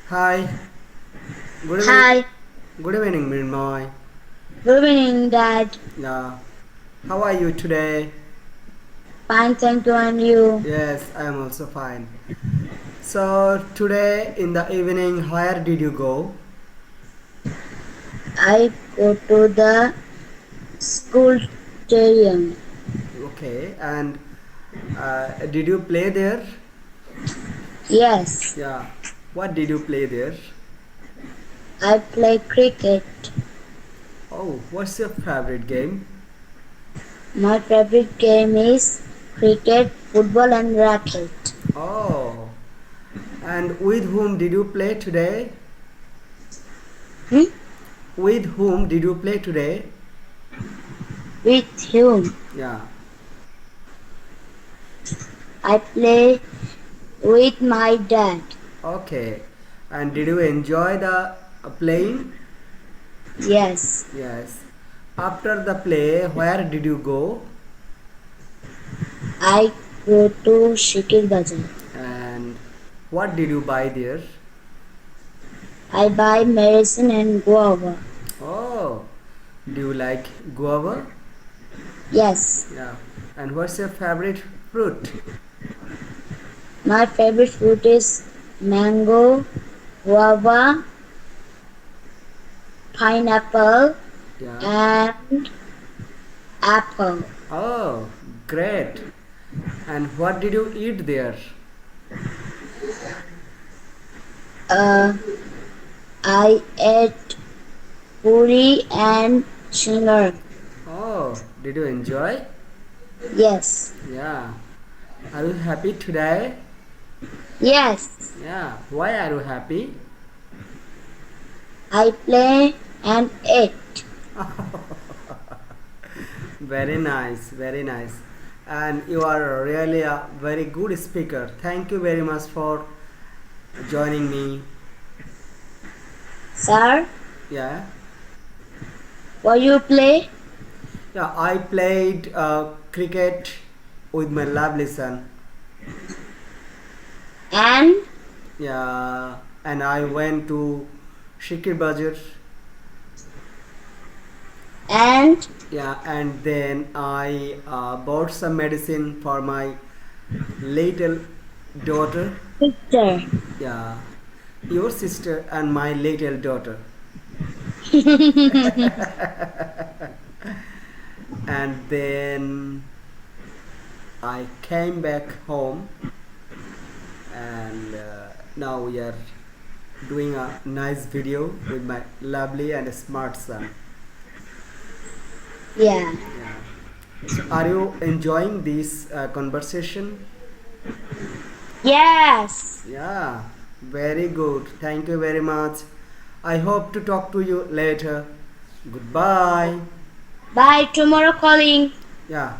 Hi, good evening. Hi, Good evening, Mirmoy. good evening, Dad. Yeah, how are you today? Fine, thank you, and you? Yes, I am also fine. So today in the evening, where did you go? I go to the school stadium. Okay, and did you play there? Yes, Yeah. What did you play there? I play cricket. Oh, what's your favorite game? My favorite game is cricket, football, and racket. Oh, and with whom did you play today? Hmm? With whom did you play today? With whom? Yeah. I play with my dad. Okay. And did you enjoy the playing? Yes, Yes. After the play, where did you go? I go to Shikir Bazaar. And what did you buy there? I buy medicine and guava. Oh, do you like guava? Yes, Yeah. And what's your favorite fruit? my favorite fruit is mango, guava, pineapple, Yeah. and apple. Oh, great. And what did you eat there? Uh, I ate puri and sugar. Oh, did you enjoy? Yes, Yeah. Are you happy today? yes. Yeah. Why are you happy? I play and ate. Very nice, very nice. And you are really a very good speaker. Thank you very much for joining me. Sir, Yeah. what you play? Yeah, I played cricket with my lovely son. And Yeah, and I went to Shikir Bazar. and Yeah, and then I bought some medicine for my little daughter. picture. Yeah, your sister and my little daughter. And then I came back home, and now we are doing a nice video with my lovely and smart son. Yeah. Yeah. So, are you enjoying this conversation? Yes. Yeah, very good. Thank you very much. I hope to talk to you later. Goodbye. Bye. Tomorrow calling. Yeah.